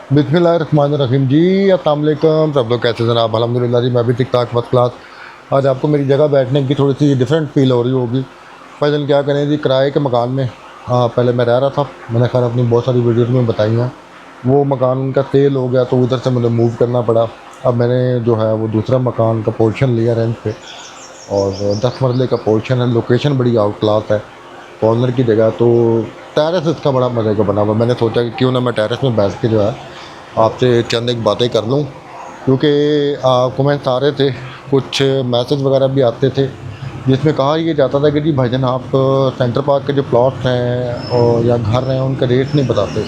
बिस्मिल्लाहिर्रहमानिर्रहीम जी। अस्सलाम वालेकुम। सब लोग कैसे जनाब? अल्हम्दुलिल्लाह जी, मैं भी ठीक ठाक फर्स्ट क्लास। आज आपको मेरी जगह बैठने की थोड़ी सी डिफरेंट फील हो रही होगी। भाईजान क्या करें जी, किराए के मकान में पहले मैं रह रहा था। मैंने खैर अपनी बहुत सारी वीडियोज़ में बताई हैं। वो मकान उनका सेल हो गया तो उधर से मुझे मूव करना पड़ा। अब मैंने जो है वो दूसरा मकान का पोर्शन लिया रेंट पे, और 10 मरले का पोर्शन है। लोकेशन बड़ी आउट क्लास है, कॉर्नर की जगह। तो टेरेस इसका बड़ा मज़े का बना हुआ। मैंने सोचा कि क्यों ना मैं टेरेस में बैठ के जो है आपसे चंद एक बातें कर लूँ, क्योंकि कमेंट्स आ रहे थे, कुछ मैसेज वगैरह भी आते थे जिसमें कहा ये जाता था कि जी भाईजान आप सेंटर पार्क के जो प्लॉट्स हैं और या घर हैं उनका रेट नहीं बताते।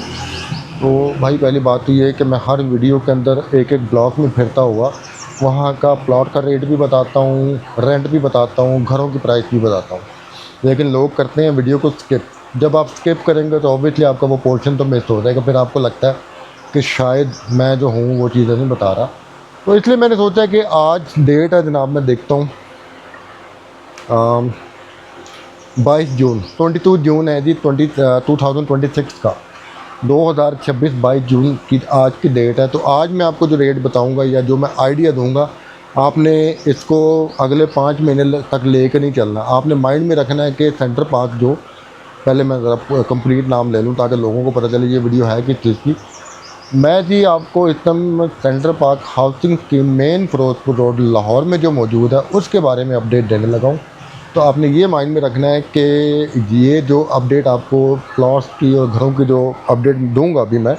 तो भाई पहली बात तो ये है कि मैं हर वीडियो के अंदर एक एक ब्लॉक में फिरता हुआ वहाँ का प्लॉट का रेट भी बताता हूँ, रेंट भी बताता हूँ, घरों की प्राइस भी बताता हूँ। लेकिन लोग करते हैं वीडियो को स्किप। जब आप स्किप करेंगे तो ऑब्वियसली आपका वो पोर्शन तो मिस हो जाएगा। फिर आपको लगता है कि शायद मैं जो हूँ वो चीज़ें नहीं बता रहा। तो इसलिए मैंने सोचा कि आज डेट है जनाब, मैं देखता हूँ 22 जून, 22 जून है जी, 2026 का, 2026 22 जून की आज की डेट है। तो आज मैं आपको जो रेट बताऊंगा या जो मैं आइडिया दूंगा, आपने इसको अगले 5 महीने तक लेकर नहीं चलना। आपने माइंड में रखना है कि सेंटर पार्क जो, पहले मैं ज़रा कंप्लीट नाम ले लूँ ताकि लोगों को पता चले ये वीडियो है किस चीज़ की। मैं जी आपको इस समय centre park housing scheme main Firozpur road Lahore में जो मौजूद है उसके बारे में अपडेट देने लगा हूँ। तो आपने ये माइंड में रखना है कि ये जो अपडेट आपको प्लॉट्स की और घरों की जो अपडेट दूंगा अभी मैं,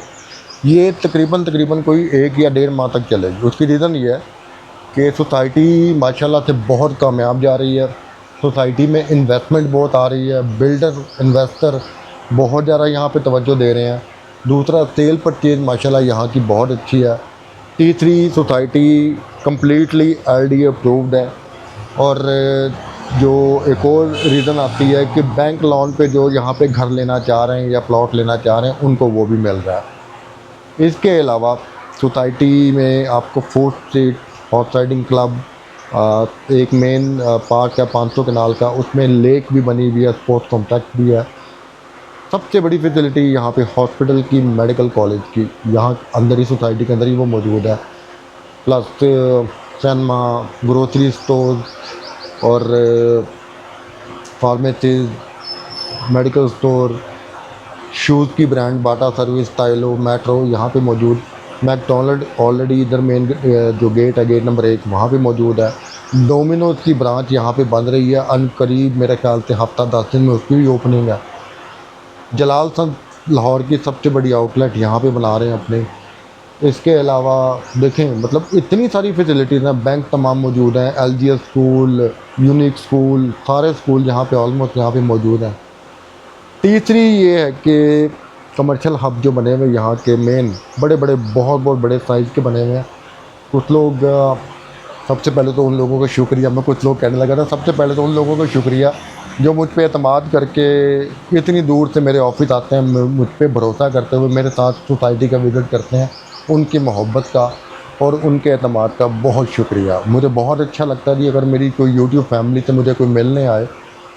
ये तकरीबन तकरीबन कोई 1 या 1.5 माह तक चलेगी। उसकी रीज़न ये है कि सोसाइटी माशाल्लाह से बहुत कामयाब जा रही है। सोसाइटी में इन्वेस्टमेंट बहुत आ रही है, बिल्डर इन्वेस्टर बहुत ज़्यादा यहाँ पे तवज्जो दे रहे हैं। दूसरा, सेल परचेज़ माशाल्लाह यहाँ की बहुत अच्छी है। तीसरी, सोसाइटी कम्प्लीटली एलडीए अप्रूव्ड है। और जो एक और रीज़न आती है कि बैंक लोन पे जो यहाँ पे घर लेना चाह रहे हैं या प्लॉट लेना चाह रहे हैं उनको वो भी मिल रहा है। इसके अलावा सोसाइटी में आपको food street, horse riding club, एक मेन पार्क है 500 कनाल का, उसमें लेक भी बनी हुई है, स्पोर्ट्स कॉम्प्लेक्स भी है। सबसे बड़ी फैसिलिटी यहाँ पे हॉस्पिटल की, मेडिकल कॉलेज की, यहाँ अंदर ही सोसाइटी के अंदर ही वो मौजूद है। प्लस सिनेमा, ग्रोसरी स्टोर और फार्मेसीज, मेडिकल स्टोर, शूज़ की ब्रांड बाटा सर्विस, स्टाइलो, मेट्रो यहाँ पे मौजूद। मैकडोनल्ड ऑलरेडी इधर मेन जो गेट है, गेट नंबर 1, वहाँ पे मौजूद है। डोमिनोज़ की ब्रांच यहाँ पे बन रही है, अनकरीब मेरे ख्याल से हफ्ता 10 दिन में उसकी भी ओपनिंग है। जलाल सन लाहौर की सबसे बड़ी आउटलेट यहाँ पे बना रहे हैं अपने। इसके अलावा देखें, मतलब इतनी सारी फैसिलिटीज़ हैं। बैंक तमाम मौजूद हैं, एलजीएस स्कूल, यूनिक स्कूल, सारे स्कूल यहाँ पे ऑलमोस्ट यहाँ पे मौजूद हैं। तीसरी ये है कि कमर्शियल हब जो बने हुए यहाँ के मेन, बड़े बड़े बहुत बहुत बड़े साइज़ के बने हुए हैं। कुछ लोग सबसे पहले तो उन लोगों का शुक्रिया, मैं कुछ लोग कहने लगा था, सबसे पहले तो उन लोगों का शुक्रिया जो मुझ पे एतमाद करके इतनी दूर से मेरे ऑफिस आते हैं, मुझ पे भरोसा करते हुए मेरे साथ सोसाइटी का विज़िट करते हैं। उनकी मोहब्बत का और उनके एतमाद का बहुत शुक्रिया। मुझे बहुत अच्छा लगता है कि अगर मेरी कोई यूट्यूब फैमिली से मुझे कोई मिलने आए,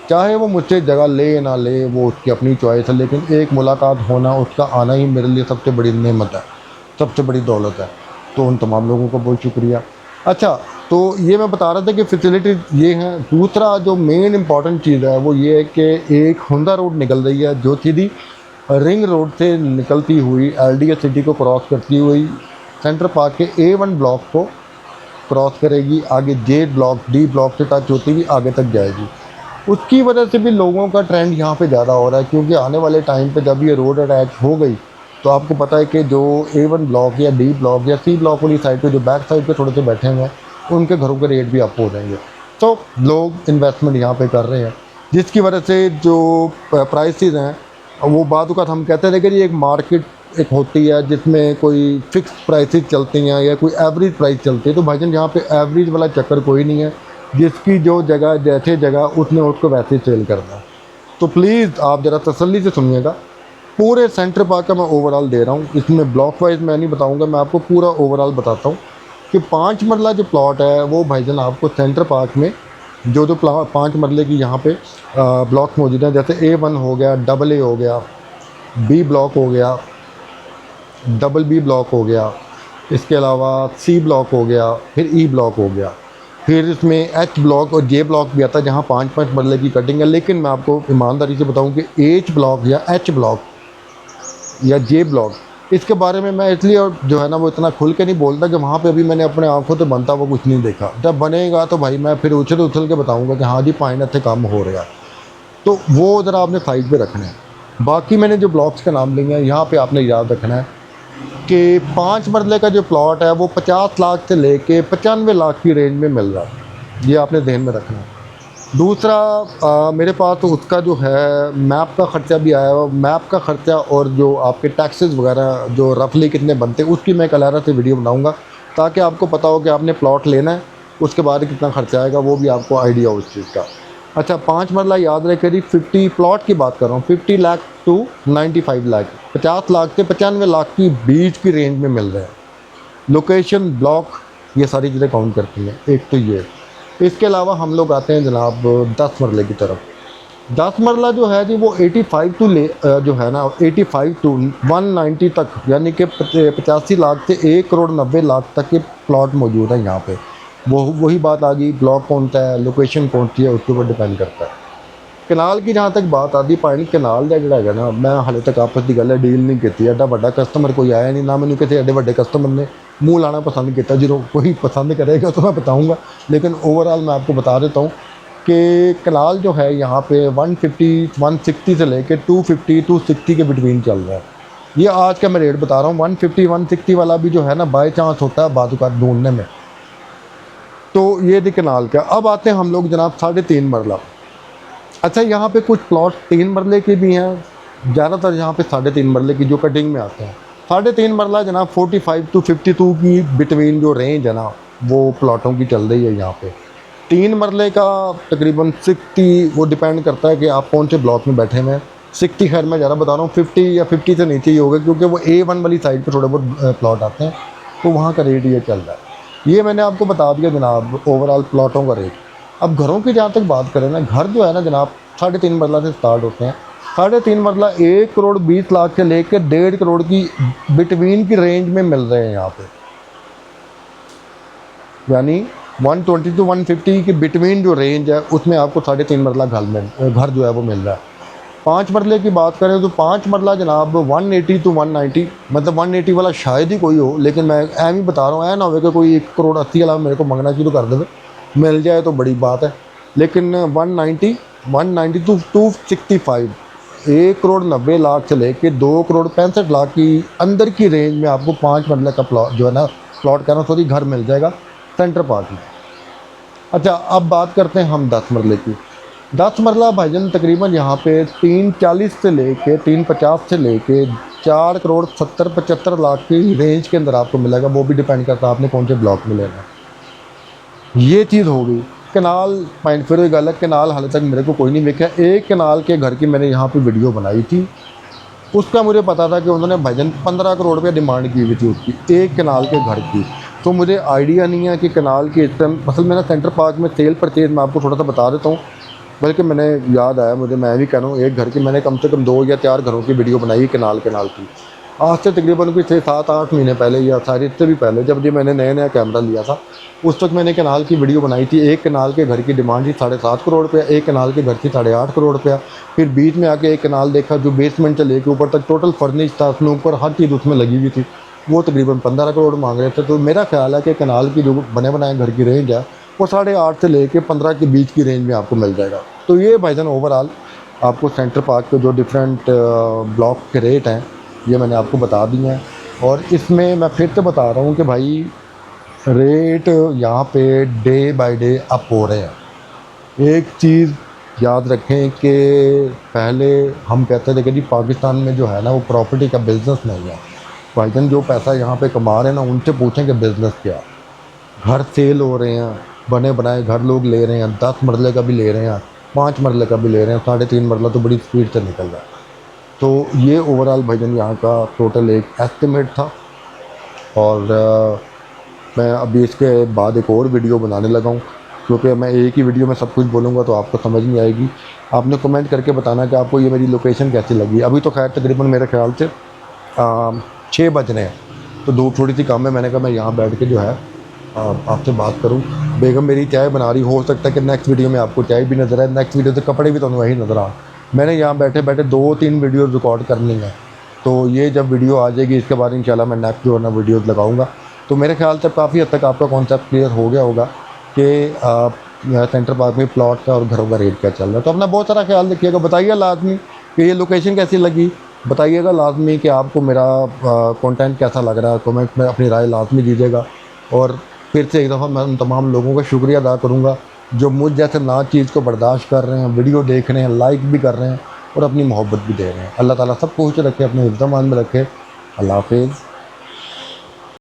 चाहे वो मुझसे जगह ले ना ले, वो उसकी अपनी चॉइस है, लेकिन एक मुलाकात होना, उसका आना ही मेरे लिए सबसे बड़ी नेमत है, सबसे बड़ी दौलत है। तो उन तमाम लोगों का बहुत शुक्रिया। अच्छा, तो ये मैं बता रहा था कि फैसिलिटीज़ ये हैं। दूसरा जो मेन इंपॉर्टेंट चीज़ है वो ये है कि एक हुंदा रोड निकल रही है जो सीधी रिंग रोड से निकलती हुई एलडीए सिटी को क्रॉस करती हुई सेंटर पार्क के A1 ब्लॉक को क्रॉस करेगी, आगे जे ब्लॉक, डी ब्लॉक से टच होती हुई आगे तक जाएगी। उसकी वजह से भी लोगों का ट्रेंड यहाँ पे ज़्यादा हो रहा है, क्योंकि आने वाले टाइम पे जब ये रोड अटैच हो गई तो आपको पता है कि जो A1 ब्लॉक या डी ब्लॉक या सी ब्लॉक वाली साइड पे जो बैक साइड पे थोड़े से बैठे हुए हैं, उनके घरों के रेट भी अप हो जाएंगे। तो लोग इन्वेस्टमेंट यहाँ पे कर रहे हैं, जिसकी वजह से जो प्राइसेस हैं, वो बाद वक़्त हम कहते थे कि ये एक मार्केट एक होती है जिसमें कोई फिक्स प्राइसेस चलती हैं या कोई एवरेज प्राइस चलती है। तो भाईजान यहाँ पे एवरेज वाला चक्कर कोई नहीं है। जिसकी जो जगह, जैसे जगह, उसने उसको वैसे सेल करना है। तो प्लीज़ आप ज़रा तसल्ली से सुनिएगा। पूरे सेंटर पार्क का मैं ओवरऑल दे रहा हूँ, इसमें ब्लॉक वाइज मैं नहीं बताऊँगा, मैं आपको पूरा ओवरऑल बताता हूँ कि 5 मरला जो प्लॉट है वो भाईजान आपको सेंटर पार्क में जो 5 मरले की यहाँ पे ब्लॉक मौजूद हैं, जैसे A1 हो गया, AA हो गया, B ब्लॉक हो गया, डबल बी ब्लॉक हो गया, इसके अलावा सी ब्लॉक हो गया, फिर ई ब्लॉक हो गया, फिर इसमें एच ब्लॉक और जे ब्लॉक भी आता है जहाँ 5-5 मरले की कटिंग है। लेकिन मैं आपको ईमानदारी से बताऊं कि एच ब्लॉक या एच ब्लॉक या जे ब्लॉक, इसके बारे में मैं इसलिए और जो है ना वो इतना खुल के नहीं बोलता कि वहाँ पे अभी मैंने अपने आंखों से बनता हुआ कुछ नहीं देखा। जब बनेगा तो भाई मैं फिर उछल उछल के बताऊँगा कि हाँ जी पाइन इतने काम हो रहा है, तो वो ज़रा आपने साइड पे रखना है। बाकी मैंने जो ब्लॉक्स का नाम लिए हैं यहाँ पे आपने याद रखना है कि 5 मरले का जो प्लॉट है वो 50 लाख से लेके 95 लाख की रेंज में मिल रहा है, ये आपने ध्यान में रखना है। दूसरा मेरे पास तो उसका जो है मैप का ख़र्चा भी आया हुआ, मैप का ख़र्चा और जो आपके टैक्सेस वगैरह जो रफली कितने बनते हैं उसकी मैं कल से वीडियो बनाऊंगा, ताकि आपको पता हो कि आपने प्लॉट लेना है उसके बाद कितना ख़र्चा आएगा, वो भी आपको आइडिया हो उस चीज़ का। अच्छा 5 मरला याद रहे करीब 50 प्लॉट की बात कर रहा हूँ, 50 लाख टू 95 लाख, 50 लाख से 95 लाख की बीच की रेंज में मिल रहे हैं। लोकेशन, ब्लॉक, ये सारी चीज़ें काउंट करती हैं। एक तो ये, इसके अलावा हम लोग आते हैं जनाब 10 मरले की तरफ। 10 मरला जो है जी वो 85 टू जो है ना 85 टू 190 तक, यानी कि 85 लाख से 1 करोड़ 90 लाख तक के प्लॉट मौजूद है यहाँ पे। वही बात आ गई, ब्लॉक कौन सा है, लोकेशन कौन सी है, उसके ऊपर डिपेंड करता है। कनाल की जहाँ तक बात आती, पानी कनाल का जोड़ा है ना, मैं हाले तक आपस की गल डील नहीं की। एडा बड़ा कस्टमर कोई आया नहीं, ना मैंने किसी एडे बड़े कस्टमर ने मुँह लाना पसंद किया। जो कोई पसंद करेगा तो मैं बताऊँगा, लेकिन ओवरऑल मैं आपको बता देता हूँ कि कनाल जो है यहाँ पे 150 160 से लेके 250 260 के बिटवीन चल रहा है। ये आज का मैं रेट बता रहा हूँ। 150 160 वाला भी जो है ना बाई चांस होता है बाजू का ढूंढने में। तो ये थी कनाल का। अब आते हैं हम लोग जनाब 3.5 मरला। अच्छा यहाँ पे कुछ प्लॉट 3 मरले के भी हैं, ज़्यादातर यहाँ पे 3.5 मरले की जो कटिंग में आते हैं। 3.5 मरला जनाब 45 टू 52 की बिटवीन जो रेंज है ना वो प्लॉटों की चल रही है यहाँ पे। 3 मरले का तकरीबन 60, वो डिपेंड करता है कि आप कौन से ब्लॉक में बैठे हुए हैं। 60 खैर मैं ज़्यादा बता रहा हूँ, 50 या 50 से नीचे ही होगा, क्योंकि वो A1 वाली साइड पर थोड़े बहुत प्लॉट आते हैं, तो वहाँ का रेट ये चल रहा है। ये मैंने आपको बता दिया जनाब ओवरऑल प्लॉटों का रेट। अब घरों की जहाँ तक बात करें ना, घर जो है ना जनाब 3.5 मरला से स्टार्ट होते हैं। 3.5 मरला 1 करोड़ 20 लाख से लेकर 1.5 करोड़ की बिटवीन की रेंज में मिल रहे हैं यहाँ पे, यानी 120 टू 150 की बिटवीन जो रेंज है उसमें आपको 3.5 मरला घर जो है वो मिल रहा है। 5 मरले की बात करें तो 5 मरला जनाब 180 टू 190, मतलब 180 वाला शायद ही कोई हो, लेकिन मैं एम ही बता रहा हूँ, ऐ ना हो कि कोई 1 करोड़ 80 वाला मेरे को मंगना शुरू कर दे, मिल जाए तो बड़ी बात है। लेकिन 190 टू 265, 1 करोड़ 90 लाख से लेके 2 करोड़ 65 लाख की अंदर की रेंज में आपको 5 मरले का प्लॉट जो है ना, प्लॉट कहना सॉरी, घर मिल जाएगा सेंटर पार्क में। अच्छा अब बात करते हैं हम 10 मरले की। 10 मरला भाईजान तकरीबन यहाँ पे 340 से लेके 350 से लेके 4 करोड़ 70-75 लाख की रेंज के अंदर आपको मिलेगा। वो भी डिपेंड करता है आपने कौन से ब्लॉक में लेना है। ये चीज़ हो गई। कनाल पॉइंट फिर गल है, कनाल हाल तक मेरे को कोई नहीं देखा। एक कनाल के घर की मैंने यहाँ पे वीडियो बनाई थी, उसका मुझे पता था कि उन्होंने भाईजान 15 करोड़ रुपये डिमांड की हुई थी उसकी, एक कनाल के घर की। तो मुझे आइडिया नहीं है कि कनाल के इस टाइम असल में ना सेंटर पार्क में सेल परचेज मैं आपको थोड़ा सा बता देता हूँ, बल्कि मैंने याद आया मुझे, मैं भी कह रहा हूँ एक घर की मैंने कम से कम 2 या 4 घरों की वीडियो बनाई कनाल की। आज से तकरीबन कोई 6-7-8 महीने पहले या सारी इससे भी पहले, जब जी मैंने नया कैमरा लिया था उस वक्त मैंने कनाल की वीडियो बनाई थी। एक कनाल के घर की डिमांड थी 7.5 करोड़ रुपया, एक कनाल के घर की 8.5 करोड़ रुपया। फिर बीच में आके एक कनाल देखा जो बेसमेंट से लेके ऊपर तक टोटल फर्निश था, ऊपर हर चीज़ उसमें लगी हुई थी, वो तकरीबन 15 करोड़ मांग रहे थे। तो मेरा ख्याल है कि कनाल की जो बने बनाए घर की रेंज है वो 8.5 से लेके 15 के बीच की रेंज में आपको मिल जाएगा। तो ये भाईजान ओवरऑल आपको सेंटर पार्क के जो डिफरेंट ब्लॉक के रेट हैं ये मैंने आपको बता दिए हैं। और इसमें मैं फिर से बता रहा हूँ कि भाई रेट यहाँ पे डे बाय डे अप हो रहे हैं। एक चीज़ याद रखें कि पहले हम कहते थे कि जी पाकिस्तान में जो है ना वो प्रॉपर्टी का बिज़नेस नहीं है। भाईजान जो पैसा यहाँ पे कमा रहे हैं ना उनसे पूछें कि बिज़नेस क्या। घर सेल हो रहे हैं, बने बनाए घर लोग ले रहे हैं, 10 मरले का भी ले रहे हैं, 5 मरले का भी ले रहे हैं, 3.5 मरला तो बड़ी स्पीड से निकल रहा है। तो ये ओवरऑल भाईजान यहाँ का टोटल एक एस्टिमेट था। और मैं अभी इसके बाद एक और वीडियो बनाने लगा हूँ, क्योंकि मैं एक ही वीडियो में सब कुछ बोलूँगा तो आपको समझ नहीं आएगी। आपने कमेंट करके बताना कि आपको ये मेरी लोकेशन कैसी लगी। अभी तो खैर तकरीबन मेरे ख्याल से 6 बज रहे हैं, तो धूप थोड़ी सी कम है। मैंने कहा मैं यहाँ बैठ के जो है आपसे बात करूँ। बेगम मेरी चाय बना रही, हो सकता है कि नेक्स्ट वीडियो में आपको चाय भी नज़र आए, नेक्स्ट वीडियो से कपड़े भी तो वही नज़र आ। मैंने यहाँ बैठे बैठे 2-3 वीडियो रिकॉर्ड करनी है, तो ये जब वीडियो आ जाएगी इसके बाद इंशाल्लाह मैं नेक्स्ट जो है ना वीडियोज़ लगाऊंगा। तो मेरे ख्याल से काफ़ी हद तक आपका कॉन्सेप्ट क्लियर हो गया होगा कि सेंटर पार्क में प्लॉट का और घरों का रेट क्या चल रहा है। तो अपना बहुत सारा ख्याल रखिएगा। बताइए लाजमी कि ये लोकेशन कैसी लगी, बताइएगा लाजमी कि आपको मेरा कंटेंट कैसा लग रहा है। कमेंट में अपनी राय लाजमी दीजिएगा। और फिर से एक दफ़ा मैं उन तमाम लोगों का शुक्रिया अदा करूँगा जो मुझ जैसे ना चीज़ को बर्दाश्त कर रहे हैं, वीडियो देख रहे हैं, लाइक भी कर रहे हैं और अपनी मोहब्बत भी दे रहे हैं। अल्लाह ताला सब कुछ रखे, अपने हिफ्ज़-ए-मान में रखे। अल्लाह हाफ़िज़।